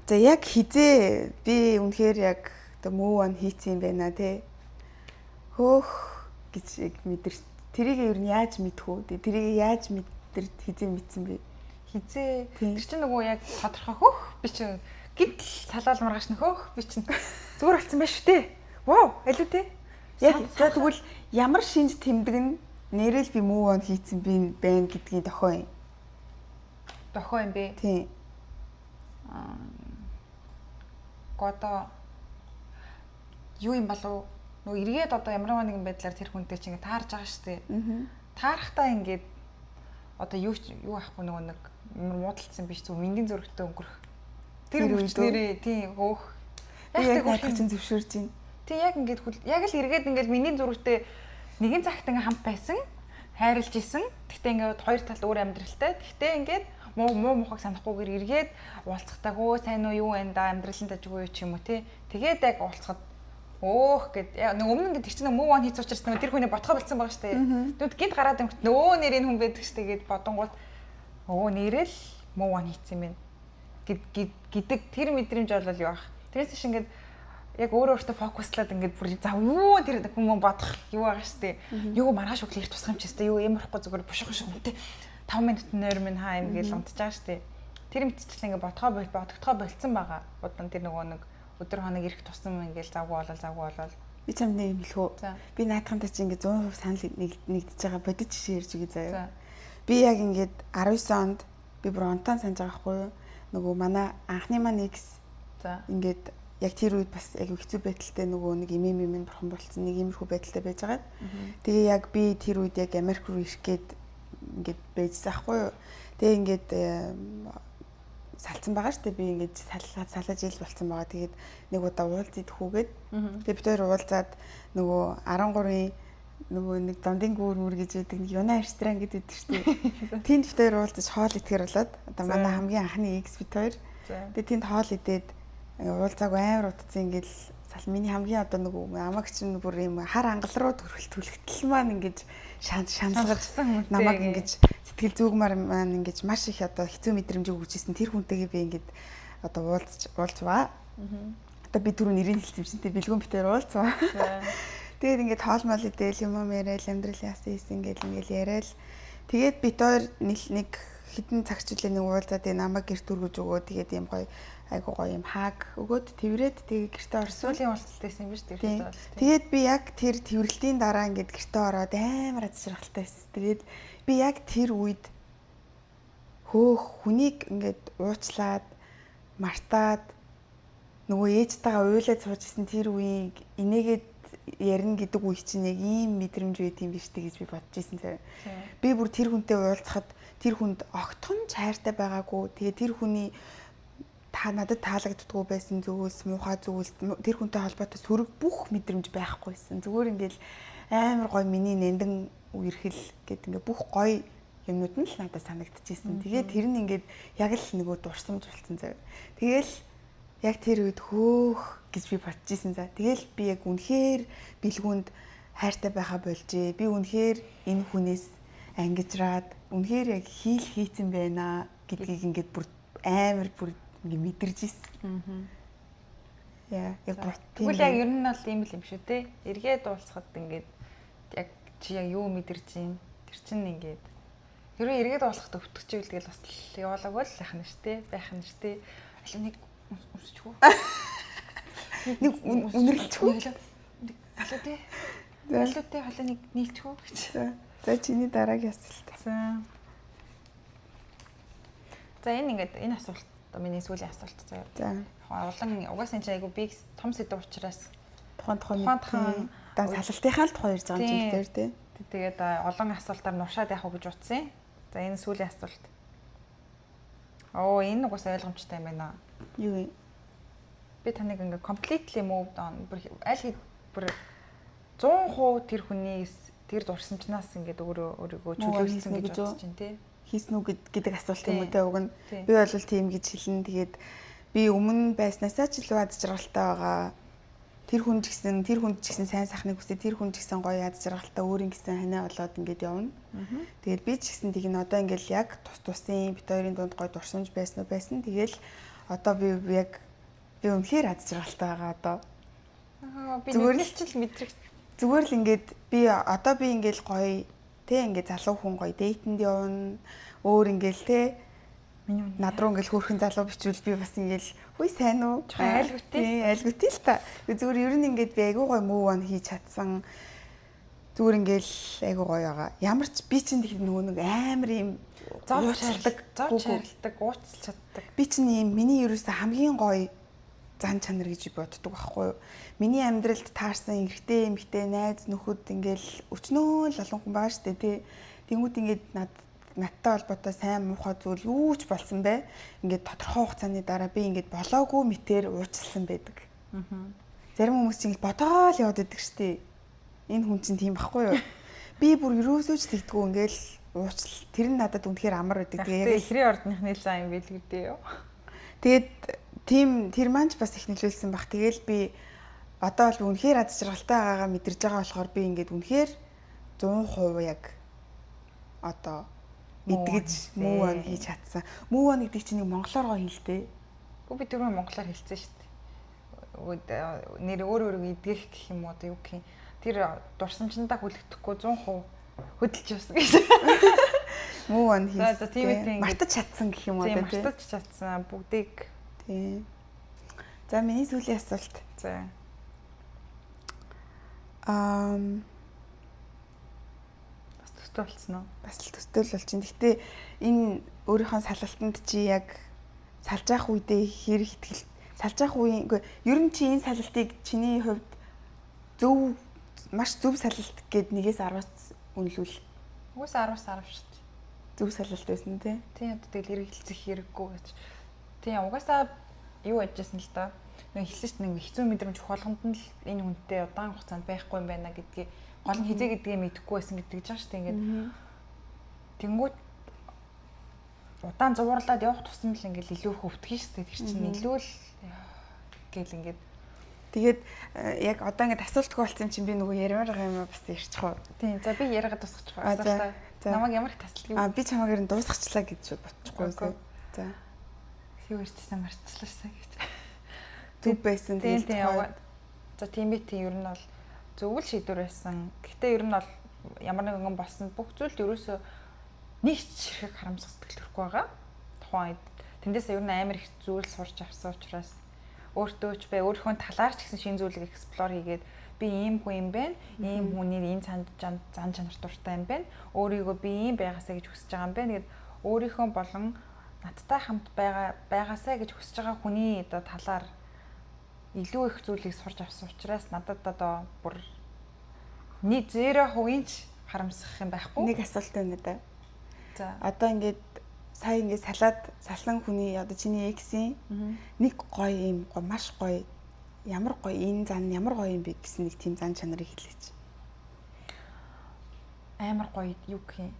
За яг хизээ би үнэхээр яг одоо move on хийцэн юм байна тий. Хөөх гэж мэдэр. Тэрийг ер нь яаж мэдэх үү? Тэрийг яаж мэдэр хизээ мэдсэн бэ? Хизээ. Тэр чинь нөгөө яг тодорхой хөөх би чинь гинт салаал маргааш нөхөөх би чинь зүгээр болсон байх шүү дээ. Вау, алуу тий. Яг за тэгвэл ямар шинж тэмдэг нь нэрэл би move on хийцэн би байна гэдгийг дохой. Дохой юм бэ? Тий. Одоо юу юм болов нөгөө эргээд одоо ямар нэгэн байдлаар тэр хүнтэй чинь ингээд таарж байгаа шүү дээ. Таарахтаа ингээд одоо юу ахгүй нөгөө нэг муудалцсан биш зүгээр мэндийн зөрөгтэй өнгөрөх. Тэр үедээ тий хөөх. Яг тэр чинь зөвшөөрж байна. Тий яг ингээд яг л эргээд ингээд мэндийн зөрөгтэй нэгэн цагт ингээд хамт байсан, хайрлж исэн. Гэхдээ ингээд хоёр тал өөр амьдралтай. Гэхдээ ингээд муу мухаг санахгүйгээр эргээд уулзахтаа хөө сайн уу юу байна да амьдралын дажгүй юу ч юм уу тий. Тэгээд яг уулзахад өөх гэд нэг өмнө ингээд тэр чинь move on хийц учраас тэр хүний ботхоо болцсон байгаа шүү дээ. Тэгвэл гинт гараад өнгөт нөө нэрийн хүн байдаг шүү дээ гэд бодонгууд нэрэл move on хийц юм байна гэдэг тэр мэдрэмж бол юу ах. Тэрээс чинь ингээд яг өөртөө фокуслаад ингээд бүр за юу тэр хүмүүс бодох юу байгаа шүү дээ. Юу маргааш өглөө их тусах юм ч гэсэн юу ямархгүй зүгээр буших хүнтэй 5 минут нойр минь хаа юм гэж унтж байгаа шүү дээ. Тэр мэтчлэн ингээд бодогдохоо болцсон байгаа. Удаан тэр нөгөө нэг өдөр хоног ирэх тусам ингээд завгүй болол. Би чамд нэг юм хэлэх үү? Би наадхантай чи ингээд 100% санал нэгдэж байгаа бодит жишээ ярьж өгье заяа. Би яг ингээд 19 онд би бүр онтон санаж байгаа хгүй юу? Нөгөө манай анхны маань X ингээд яг тэр үед бас яг хэцүү байдалтай нөгөө нэг эмээ бурхан болцсон нэг иймэрхүү байдалтай байж байгаа. Тэгээ яг би тэр үед яг Америк руу ирэх гээд ингээд байжсан ахгүй юу. Тэгээ ингээд салцсан байгаа шүү дээ. Би ингээд салаж ил болцсон байгаа. Тэгээд нэг удаа уулз идэхүүгээд тэгээ бид хоёр уулзаад нөгөө 13-ын нөгөө нэг замдын гүүр гэж байдаг нэг Юна ресторан гэдэг шүү дээ. Тэнд бид хоёр уулзаж хоол идэхэр болоод одоо манай хамгийн анхны X бид хоёр. Тэгээ тэнд хоол идээд уулзааг амар утцсан ингээд миний хамгийн одоо нөгөө амагч нь бүр юм хар ангал руу төлөвлөлтөл маань ингээд шаналгажсан намайг ингээд сэтгэл зүгмар маань ингээд маш их одоо хэцүү мэдрэмж өгчээсэн тэр хүнтэйгээ би ингээд одоо уулзваа. Одоо би түрүү нэрийг хэлсэн юм шинтэй бэлгүүн битээр уулзваа. Тэгээд ингээд хоолмол идэл юм яриад амьдрал яасан ингээд яриад тэгээд бид хоёр нэг хідэн цагчлаа нэг уулзаад намайг гэрт өргөж өгөө тэгээд юм гоё айгуу гоё юм хааг өгөөд тэрвэрэд тэгээ гэртээ орсон. Сүүлийн уулзалтайсэн юм биш үү? Тэгээд би яг тэр тэрвэрлтийн дараа ингээд гэртээ ороод амар азархалтай байсан. Тэгээд би яг тэр үед хөөх хүнийг ингээд уучлаад мартаад нөгөө ээжтэйгээ уйлаад суужсэн тэр үеийг инээгээд ярина гэдэг үе чинь яг ийм мэдрэмж байд юм биш үү гэж би бодож ирсэн заяа. Би бүр тэр хүнтэй уулзахад тэр хүнд огтхон хайртай байгаагүй. Тэгээ тэр хүний та надад таалагддаггүй байсан зүйлс, муухай зүйлс, тэр хүнтэй холбоотой сөрөг бүх мэдрэмж байхгүйсэн. Зүгээр ингээл амар гоё миний нэндан үерхэл гэдэг ингээ бүх гоё юмнууд нь л надад санагдчихсэн. Тэгээ тэр нь ингээд яг л нөгөө дурсамж болсон заяа. Тэгээл яг тэр үед хөөх гэж би бодож ирсэн за. Тэгээл би яг үнэхээр бэлгүүнд хайртай байхаа болжээ. Би үнэхээр энэ хүнээс ангижраад үнэхээр яг хийцэн байна гэдгийг ингээд бүр амар бүр ингээ мэдэрж ирсэн. Яа, яг бот. Тэгвэл яг ер нь бол ийм л юм шүү те. Эргээд уулзахад ингээд яг чи яг юу мэдэрч юм. Тэр чинь ингээд хэрвээ эргээд уулзахад өвтгчэвэл тэгэл бас яваалаагүй л яхна штэ, байх нь штэ. Аль нэг өмсчихгүй. Нэг үнэрлэхгүй. Алуу те. Алуу те халаа нэг нийлчихгүй гэж. За чиний дараагийн асуулт. За энэ асуулт одоо миний сүүлийн асуулт заяа. За. Олон угаасаа энэ айгу биг том сэдв учраас тухайн дан салалтынхаа л тухай ярьж байгаа юм чинь дээр тий. Тэгээд олон асуултаар нуршаад явах гэж утсан. За энэ сүүлийн асуулт. Энэ угаас ойлгомжтой юм байна. Юу вэ? Би таныг ингээ completely moved on аль бүр 100% тэр хүнээс тэр дурсамжнаас ингээд өөрийгөө чөлөөлсөн гэж бодож чинь тий. Хийсэн үү гэдэг асуулт юм уу те уг нь. Би бол тийм гэж хэлнэ. Тэгээд би өмнө байснаасаа ч илүү аз жаргалтай байгаа. Тэр хүн ч гэсэн сайн сайхныг хүсээ, тэр хүн ч гэсэн гоё аз жаргалтай өөрийн гэсэн ханаа болоод ингээд явна. Тэгээд би ч гэсэн тийг нь одоо ингээд яг тусын бит хоёрын дунд гоё дурсамж байсан. Тэгэл одоо би яг би үнэхээр аз жаргалтай байгаа одоо. Би нүгэлчл мэдрэх. Зүгээр л ингээд би ингээд гоё тэ ингээд залуу хүн гоё дейтэнд явна. Өөр ингээд тэ над руу ингээл хөөрхөн залуу бичвэл би бас ингээл хүй сайн уу айлгүйтэй л та. Зүгээр ер нь ингээд би айгуу гоё move on хийж чадсан. Зүгээр ингээл айгуу гоё байгаа. Ямар ч би чинь тэг нөгөө нэг амар юм зов шаарддаг, уучлж чаддаг. Би чинь юм миний ерөөсө хамгийн гоё зан чанар гэж боддог байхгүй юу. Миний амьдралд таарсан эрэгтэй эмэгтэй найз нөхөд ингээл өчнөө л олон хүн байгаа штэ тий. Тэнгүүд ингээд надтай холбоотой сайн муухай зүйл юу ч болсон бай. Ингээд тодорхой хугацааны дараа би ингээд болоогүй мэтэр уучлсан байдаг. Зарим хүмүүс чинь бодоол яваад байдаг штэ. Энэ хүн чинь тийм байхгүй юу? Би бүр ерөөсөө ч тэгдэггүй ингээл уучлал. Тэр нь надад үнэхээр амар байдаг. Тэгээ яг ихрийн ордныхны зан юм бэл гэдэг юу. Тэгээд тийм тэр маань ч бас их нөлөөлсөн баг. Тэгээл би одоо бол үнэхээр аз жаргалтай байгаагаа мэдэрж байгаа болохоор би ингээд үнэхээр 100% яг одоо мэдгэж move on хийж чадсан. Move on гэдэг чинь монголоор гоё хэлдэг. Гү би түрүү монголоор хэлсэн шүү дээ. Нэр өөрөөрөө идгэх гэх юм уу одоо юу гэх юм. Тэр дурсамжиндаа хүлэгдэхгүй 100% хөдөлж явсан гэж. Move on хийсэн. За тийм үү. Мартаж чадсан гэх юм уу одоо тийм. Мартаж чадсан бүгдийг. Тийм. За миний сүүлийн асуулт. За. Төстэй болцсон уу? Бас л төстэй л болчихно. Гэхдээ энэ өөрийнхөө салалтанд чи яг салж явах үедээ хэрэг итгэл салж явах үеийн ер нь чи энэ салалтыг чиний хувьд маш зөв салалт гэд 1-ээс 10-аас үнэлүүл. Угаас 10-аас 10 шүү дээ. Зөв салалт байсан тий. Тийм тэгэл хэрэгэлцэх хэрэггүй гэж. Тийм угаасаа юу ажилласан л да. Нэг хэлсэн чинь нэг хэцүү мэдрэмж ухаалганд нь л энэ хүнтэй удаан хугацаанд байхгүй юм байна гэдгийг гол нь хизээ гэдгийг мэдэхгүй байсан гэдэг жаа шүү дээ ингээд. Тэнгүүт удаан зурлаад явах тусам л ингээд илүү их өвтгөн шүү дээ. Тэр чинь илүү л гэл ингээд. Тэгээд яг одоо ингээд асуултгүй болсон чинь би нөгөө ярмаар байгаа юм бас ярьчих уу. Тийм. За би яриагаа дуусгачих асуултаа. Намайг ямар их тасалдаг. Би чамайг ер нь дуусгачлаа гэж бодчихгүй. За. Юу ярьчихсан марцлаасаа гэж. Төв байсан тэгээд яваад. За тийм бит ер нь бол зөвл шийдвэр байсан. Гэхдээ ер нь бол ямар нэгэн болсон бүх зүйлд ерөөсөө нэг ч хэрэг харамсах сэтгэл төрөхгүй байгаа. Тухайн үед тэндээс ер нь амар их зүйл сурч авсан учраас өөртөө ч бай өөрийнхөө талаар ч гэсэн шинэ зүйлийг эксплор хийгээд би ийм хүн юм байна. Ийм хүний энэ зан чанар дуртай юм байна. Өөрийгөө би ийм байгаасаа гэж хүсэж байгаа юм байна. Тэгээд өөрийнхөө болон надтай хамт байгаасаа гэж хүсэж байгаа хүний одоо талаар илүү их зүйлийг сурч авсан учраас надад одоо бүр 0% ч харамсах юм байхгүй. Нэг асуулт байна да. За. Одоо ингээд сая ингээд салсан хүний одоо чиний эксийн нэг гоё юм маш гоё ямар гоё энэ зан ямар гоё юм бэ гэсэн нэг тийм зан чанарыг хэлээч. Амар гоё юу гэх юм.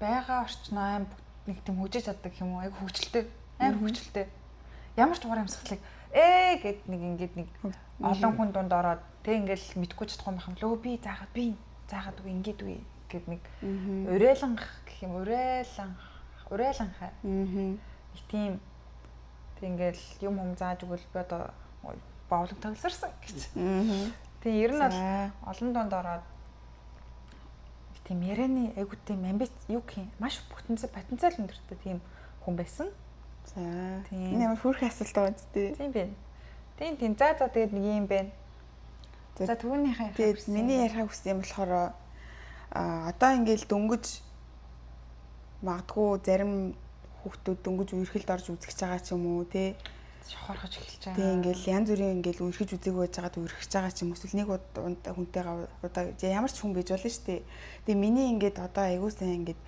Бага орчноо нэг тийм хөгжиж чаддаг юм уу? Айгу хөгжилтэй. Амар хөгжилтэй. Ямар ч дугаар амсгалыг гэд нэг ингээд нэг олон хүн дунд ороод тэг ингээл мэдгүй чадахгүй юм байна. Лөө би заагаад үгүй ингээд үгүй гэд нэг урайланх гэх юм урайланхаа. Нэг тийм тэг ингээл юм зааж өгвөл би одоо боолог тоглосорсон гэж. Тэг ер нь бол олон дунд ороод тийм ярианы айгуу тийм амбиц юу гэх юм маш потенциал өндөртэй тийм хүн байсан. За. Энэ ямар хөөрхөн асуулт байгаа үстэй. Тийм байна. Тийм. За тэгээд нэг юм байна. За түүнийхээ тэгээд миний ярих хүссэн юм болохоор одоо ингээл дөнгөж магадгүй зарим хүүхдүүд дөнгөж үерхэлд орж үзэж байгаа ч юм уу тий. шохорхож эхэлж байгаа. Тэгээ ингээл янз бүрийн ингээл үргэлж үзээгүй байж байгаад үргэлж байгаа ч юм эсвэл нэг хүнтэйгээ удаа ямар ч хүн байж болно шүү дээ. Тэгээ миний ингээд одоо аягүй сайн ингээд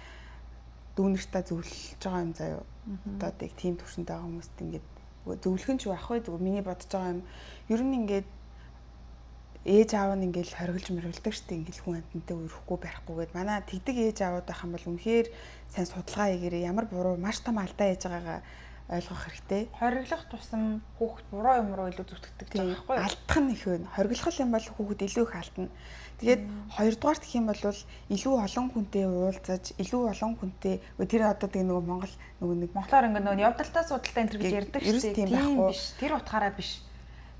дүүнэртээ зөвлөж байгаа юм заяа. Одоо тийг тийм төвшөнд байгаа хүмүүст ингээд зөвлөх нь ч байхгүй зүгээр миний бодож байгаа юм. Ер нь ингээд ээж аав нь ингээл хоригдж мөрөлдөг штеп ингээл хүн амтантай өрөхгүй барихгүйгээд манай тэгдэг ээж аавууд байх юм бол үнэхээр сайн судалгаа хийгээрээ ямар буруу маш том алдаа хийж байгаагаа ойлгох хэрэгтэй. Хориглох тусам хүүхэд буруу юм руу илүү зүтгэдэг гэж байгаа байхгүй юу? Алдах нь их байна. Хориглох юм бол хүүхэд илүү их алдна. Тэгээд хоёрдугаарт гэх юм бол илүү олон хүнтэй уулзаж, илүү олон хүнтэй тэр одоо тэгээ нөгөө Монгол нөгөө нэг монголоор ингээд нөгөө явдалтай судалтай энэ гэж ярьдаг шүү дээ. Тийм биш. Тэр утгаараа биш.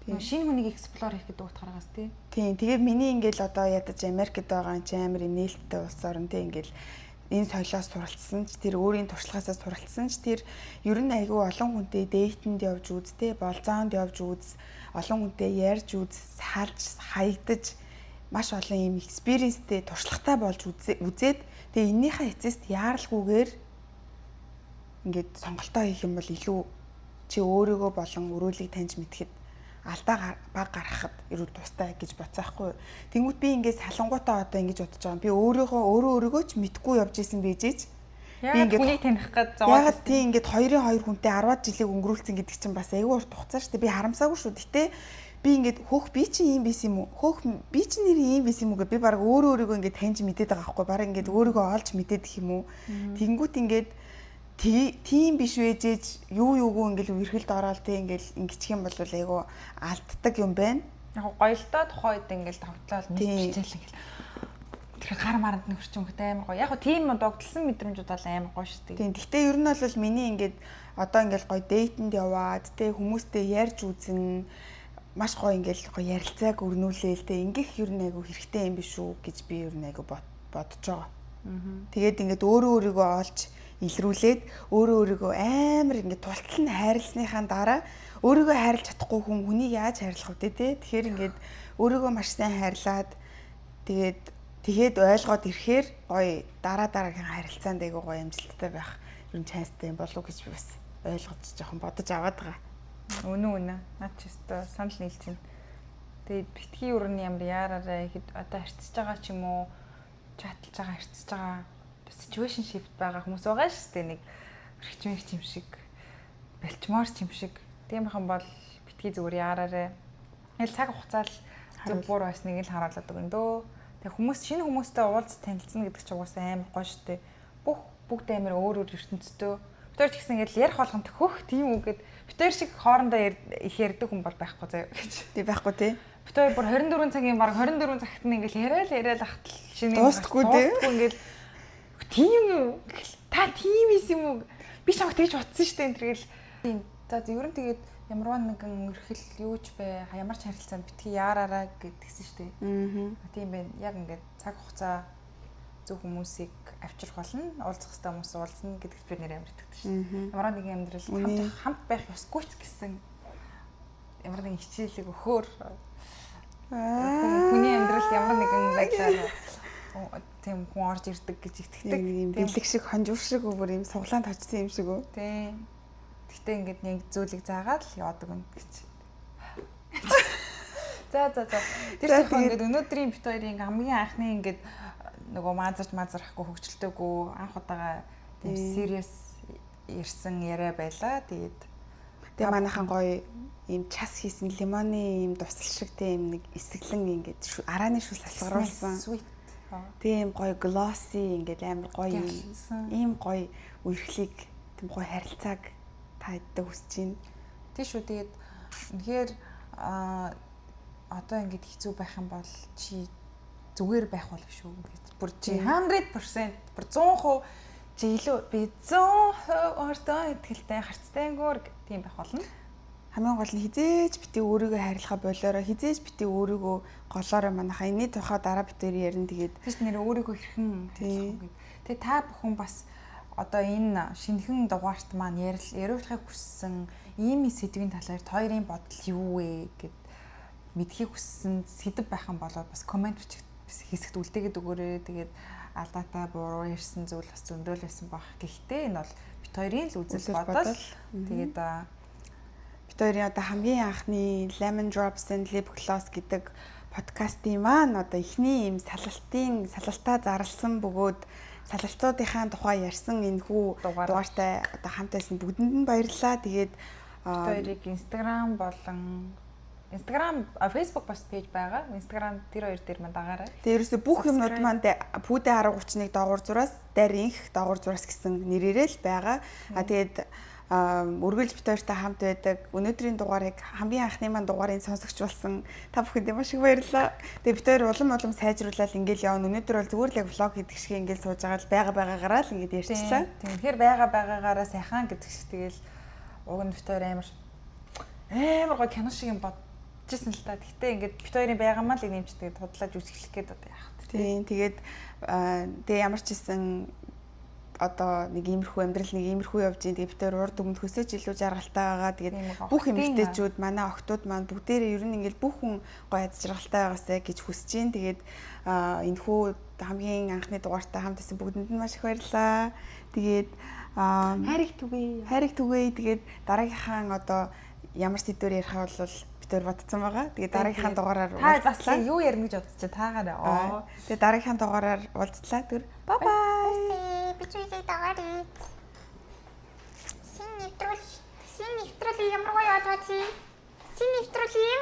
Шинэ хүнийг эксплор хийх гэдэг утгаараас тий. Тийм. Тэгээд миний ингээл одоо ядаж Америкт байгаа юм чи амар нээлттэй улс орн тий ингээл энэ соёлоос суралцсан ч тэр өөрийн туршлагаасаа суралцсан ч тэр ер нь айгүй олон хүнтэй дээтэнд явж үзтэй, болзоонд явж үз, олон хүнтэй ярьж үз, салж, хаягдаж маш олон юм экспириенстэй туршлагатай болж үзээд тэгээ эннийхээ эцэст яаралгүйгээр ингээд сонголтоо хийх юм бол илүү чи өөрийгөө болон өрөөлийг таньж мэдхэд алдаа баг гаргахад ирүү тустай гэж бодсаахгүй. Тэнгүүт би ингээд салангуудаа одоо ингэж бодож байгаа. Би өөрийгөө ч мэдгүй явж исэн бийжээч. Би ингээд хүнийг таних гэж зовоод. Ягаад тийм ингээд 2-2 хүнтэй 10 жилиг өнгөрүүлсэн гэдэг чинь бас айгүй урт хугацаа шүү дээ. Би харамсаагүй шүү. Гэтэ би ингээд хөөх би чинь ийм биш юм уу? Хөөх би чинь нэр ийм биш юм уу гэж би баг өөрийгөө ингээд таньж мэдээд байгаа байхгүй. Бараг ингээд өөрийгөө олж мэдээд их юм уу? Тэнгүүт ингээд тийм биш вэжэж юу юугүй ингээл үргэлд ороод тий ингээл ингэчих юм бол айгу алддаг юм байна. Яг гоё л доо тухайд ингээл тавтлал мэдчихэл ингээл тэр гар маранд нөхөрч өнгөтэй амар гоё. Яг го тийм догтлсон мэдрэмжүүд бол амар гоё шүү дээ. Тийм. Гэхдээ ер нь бол миний ингээд одоо ингээл гоё дейтэнд яваад тий хүмүүстэй ярьж үзэн маш гоё ингээл гоё ярилцааг өрнүүлээл тий ингээх ер нь айгу хэрэгтэй юм биш үү гэж би ер нь айгу бодож байгаа. Тэгээд ингээд өөрийгөө олж илрүүлээд өөрийгөө амар ингээд тултал нь хайрласныхаа дараа өөрийгөө хайрлах чадахгүй хүн хүнийг яаж хайрлах вэ те? Тэгэхээр ингээд өөрийгөө маш сайн хайрлаад тэгээд ойлгоод ирэхээр гоё дараагийн харилцаанд айгуу гоё амжилттай байх ер нь чанстай юм болов уу гэж би бас ойлгож жоохон бодож аваад байгаа. Үнэн. Наад ч өстой санал нийлж байна. Тэгээд битгий өрөөний ямар яараараа ихэд одоо харьцаж байгаа ч юм уу чатлж байгаа харьцаж байгаа situation shift байгаа хүмүүс байгаа шүү дээ. Нэг өрхчмэр юм шиг, бэлчмаар юм шиг. Тиймхан бол битгий зүгээр яараарэ. Ингээл цаг хугацаа л зөв бүр байсныг л харуулдаг өндөө. Тэг хүмүүс шинэ хүмүүстэй уулз танилцсан гэдэг чинь угаасаа амар гоё шүү дээ. Бүгд амар өөр ертөнцтэй. Битэр ч гэсэн ингээл ярих болгонд хөх тийм үг гэд битэр шиг хоорондоо их ярьдаг хүн бол байхгүй заяа гэж. Тий байхгүй тий. Битэр бүр 24 цагийн баг 24 цагт нь ингээл яриад ахтал шинэ дуустгүй тий. Ингээл тийм та тийм юм уу? Би чамд тэгж бодсон шүү дээ энэ тэргээл. За ер нь тэгээд ямарваа нэгэн өрхөл юу ч бай ямар ч харилцаанд битгий яараараа гэдгсэн шүү дээ. Тийм байна. Яг ингээд цаг хугацаа зөв хүмүүсийг авчрах болно. Уулзах хэрэгтэй хүмүүс уулзна гэдэгт би нэр амар итгэдэг шүү дээ. Ямарваа нэгэн амьдрал хамт байх ёсгүй ч гэсэн ямар нэгэн хичээлэг өхөөр хүний амьдралд ямар нэгэн байдлаар тийм хүн орж ирдэг гэж итгэдэг. Тийм бэлэг шиг хонжуур шиг бүр юм суглаанд очсон юм шиг үү? Тийм. Гэхдээ ингээд нэг зүйлийг заагаад л явдаг юм гэж. За. Тэр их ингээд өнөөдрийн бит хоёрын хамгийн анхны ингээд нөгөө мазарахгүй хөвгчлөөгүй анх удаага тийм serious ирсэн яриа байла. Тэгээд манайхан гоё ийм час хийсэн лимоны ийм дусал шиг тийм нэг эсгэлэн ингээд арааны шүс асгаруулсан. Тийм гоё glossy ингээд амар гоё ийм гоё үерхлийг тийм гоё харилцааг тааддаг хүсэж байна. Тийм шүү. Тэгээд үнэхээр одоо ингээд хэцүү байх юм бол чи зүгээр байх бол шүү. Бүр чи 100% бүр 100% чи илүү би 100% ортой итгэлтэй харцтайгүйр тийм байх болно. Хамгийн гол нь хизээж бити өөрийгөө хайрлахаа болоороо хизээж бити өөрийгөө голоороо манайхаа энэний тухай дараа битээр ярина. Тэгээд тийш нэр өөрийгөө хэрхэн тэгээд та бүхэн бас одоо энэ шинэхэн дугаарт маань яриулахыг хүссэн ийм сэдвийн талаар хоёрын бодол юу вэ гэд мэдхийг хүссэн сэдв байх юм болоод бас комент хэсэгт үлдээгээд өгөөрэй. Тэгээд алдаатай буруу ярьсан зүйл бас зөндөөл байсан баг. Гэхдээ энэ бол бит хоёрын л үзэл бодол. Тэгээд бид хоёрын одоо хамгийн анхны Lemon Drops and Lip Gloss гэдэг подкастын маань одоо эхний юм салалтаа зарласан бөгөөд салалцуудынхаа тухай ярьсан энэхүү дугаартай одоо хамт байсан бүгдэнд нь баярлалаа. Тэгээд хоёрыг Instagram, Facebook бас пэйж байгаа. Instagram тэр хоёр дээр маань дагаарай. Тэгээд ерөөсө бүх юмнууд маань Пүүдэ 1031 доогуур зураас, Даринх доогуур зураас гэсэн нэрээрээ л байгаа. Тэгээд үргэлж бид хоёртай хамт байдаг. Өнөөдрийн дугаарыг хамгийн анхны маань дугаарыг сонсогч болсон та бүхэнд маш их баярлалаа. Тэгээд бид хоёр улам сайжруулаад ингээл явна. Өнөөдөр бол зүгээр л яг влог гэдэг шиг ингээл сууж байгаа л байгаагаараа л ингээд ярьчихлаа. Тэгэхээр байгаагаараа сайхан гэдэг шиг тэгэл уг нь бид хоёр амар гоо кино шиг юм бодчихсон л та. Гэхдээ ингээд бид хоёрын байгаамаа л нэмждэг худлааж үзэхлэх гээд одоо яах вэ? Тийм тэгээд тэгээ ямар ч хэлсэн одоо нэг иймэрхүү амьдрал нэг иймэрхүү явж ийн тэгээд бид өөр урд өмнө хөсөөж илүү жаргалтай байгаа. Тэгээд бүх эмэгтэйчүүд манай охтууд маань бүгдээрээ ер нь ингээл бүх хүн гоё аз жаргалтай байгаасай гэж хүсэж ийн. Тэгээд энэхүү хамгийн анхны дугаартай хамт исэн бүгдэнд нь маш их баярлалаа. Тэгээд хайрыг түгээе. Тэгээд дараагийнхаа одоо ямар сэдвээр ярихаа бол бид өөр бодсон байгаа. Тэгээд дараагийнхаа дугаараар та бас юу ярих гэж бодож таагаараа. Тэгээд дараагийнхаа дугаараар уулзлаа. Тэр бай бай. Бичүүлээ дагарыг. Син нэвтрүүл ямар гоё болов чи? Син нэвтрүүл юм